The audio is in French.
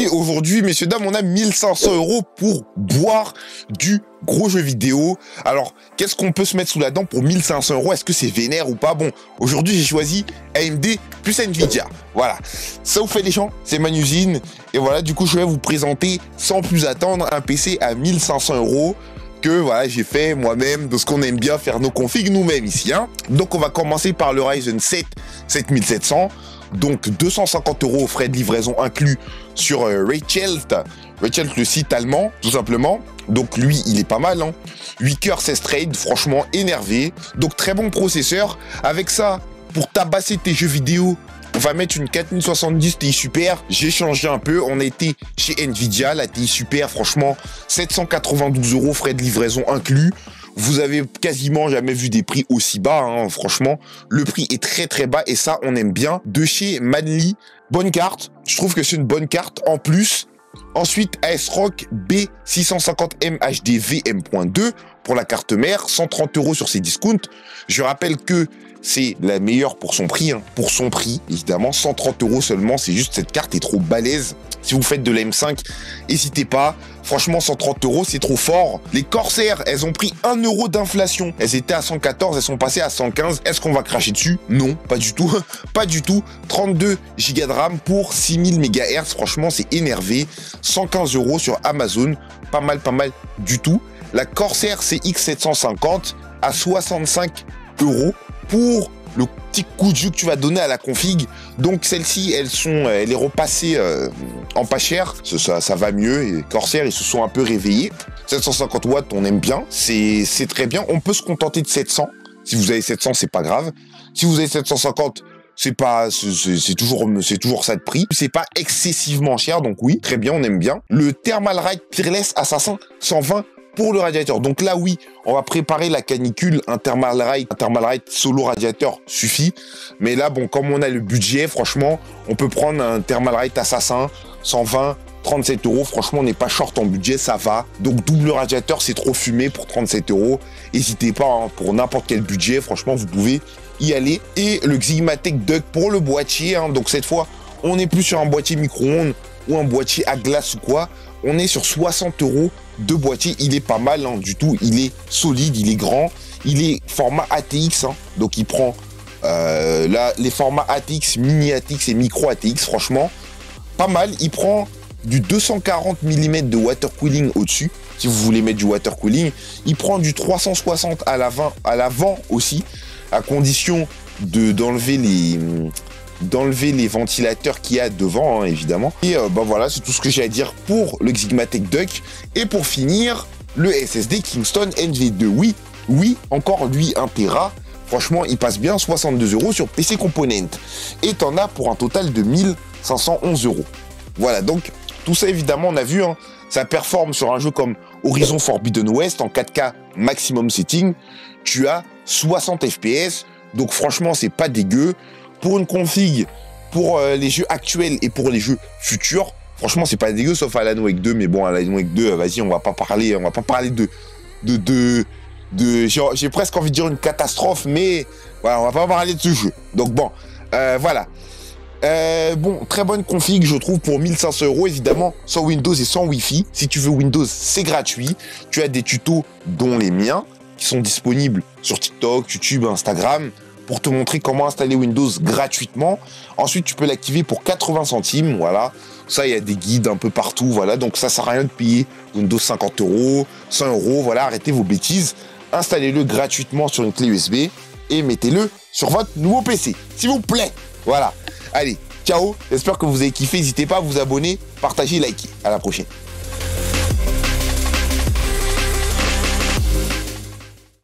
Et aujourd'hui, messieurs, dames, on a 1500 € pour boire du gros jeu vidéo. Alors, qu'est-ce qu'on peut se mettre sous la dent pour 1500 €? Est-ce que c'est vénère ou pas? Bon, aujourd'hui, j'ai choisi AMD plus Nvidia. Voilà. Ça vous fait des gens, c'est Manusine. Et voilà, du coup, je vais vous présenter, sans plus attendre, un PC à 1500 € que voilà, j'ai fait moi-même, de ce qu'on aime bien faire nos configs nous-mêmes ici. Hein. Donc, on va commencer par le Ryzen 7 7700. Donc 250 € aux frais de livraison inclus sur Reichelt, le site allemand, tout simplement. Donc lui, il est pas mal, hein. 8 cœurs 16 trades, franchement énervé. Donc très bon processeur. Avec ça, pour tabasser tes jeux vidéo, on va mettre une 4070 Ti Super. J'ai changé un peu, on a été chez Nvidia, la Ti Super, franchement 792 € frais de livraison inclus. Vous avez quasiment jamais vu des prix aussi bas, hein, franchement. Le prix est très très bas et ça, on aime bien. De chez Manly, bonne carte. Je trouve que c'est une bonne carte en plus. Ensuite, ASRock B650M HD VM.2 pour la carte mère, 130 € sur ses discounts. Je rappelle que c'est la meilleure pour son prix, hein. Pour son prix, évidemment, 130 € seulement. C'est juste cette carte est trop balèze. Si vous faites de la M5, n'hésitez pas. Franchement, 130 €, c'est trop fort. Les Corsair, elles ont pris 1 € d'inflation. Elles étaient à 114, elles sont passées à 115. Est-ce qu'on va cracher dessus? Non, pas du tout. Pas du tout. 32 Go de RAM pour 6000 MHz. Franchement, c'est énervé. 115 € sur Amazon. Pas mal du tout. La Corsair CX 750 à 65 € pour le petit coup de jus que tu vas donner à la config. Donc celle-ci, elle est repassée en pas cher. Ça va mieux. Et Corsair, ils se sont un peu réveillés. 750 watts, on aime bien. C'est très bien. On peut se contenter de 700. Si vous avez 700, c'est pas grave. Si vous avez 750, c'est toujours ça de prix. C'est pas excessivement cher, donc oui, très bien, on aime bien. Le Thermalright Peerless Assassin 120 pour le radiateur. Donc là, oui, on va préparer la canicule. Un Thermalright solo radiateur suffit. Mais là, bon, comme on a le budget, franchement, on peut prendre un Thermalright Assassin 120, 37 €. Franchement, on n'est pas short en budget, ça va. Donc double radiateur, c'est trop fumé pour 37 €. N'hésitez pas, hein, pour n'importe quel budget, franchement, vous pouvez y aller. Et le Xigmatek Duck pour le boîtier. Hein. Donc cette fois, on n'est plus sur un boîtier micro-ondes ou un boîtier à glace ou quoi. On est sur 60 € de boîtier. Il est pas mal, hein, du tout. Il est solide, il est grand. Il est format ATX. Hein. Donc il prend là, les formats ATX, mini ATX et micro ATX. Franchement, pas mal. Il prend du 240 mm de water cooling au-dessus. Si vous voulez mettre du water cooling. Il prend du 360 à l'avant aussi. À condition d'enlever les ventilateurs qu'il y a devant, hein, évidemment. Et bah voilà, c'est tout ce que j'ai à dire pour le Xigmatek Duck. Et pour finir, le SSD Kingston NV2. Oui, encore lui, 1 Tera. Franchement, il passe bien, 62 € sur PC Component. Et t'en as pour un total de 1511 €. Voilà, donc, tout ça, évidemment, on a vu, hein, ça performe sur un jeu comme Horizon Forbidden West en 4K maximum setting. Tu as 60 FPS. Donc, franchement, c'est pas dégueu. Pour une config, pour les jeux actuels et pour les jeux futurs, franchement, c'est pas dégueu, sauf Alan Wake 2. Mais bon, Alan Wake 2, vas-y, on va pas parler de j'ai presque envie de dire une catastrophe, mais voilà, on va pas parler de ce jeu. Donc bon, voilà. Bon, très bonne config, je trouve, pour 1500 €, évidemment, sans Windows et sans Wi-Fi. Si tu veux Windows, c'est gratuit. Tu as des tutos, dont les miens, qui sont disponibles sur TikTok, YouTube, Instagram, pour te montrer comment installer Windows gratuitement. Ensuite, tu peux l'activer pour 80 centimes, voilà. Ça, il y a des guides un peu partout, voilà. Donc, ça sert à rien de payer Windows 50 €, 100 €, voilà. Arrêtez vos bêtises. Installez-le gratuitement sur une clé USB et mettez-le sur votre nouveau PC, s'il vous plaît. Voilà. Allez, ciao. J'espère que vous avez kiffé. N'hésitez pas à vous abonner, partager, liker. À la prochaine.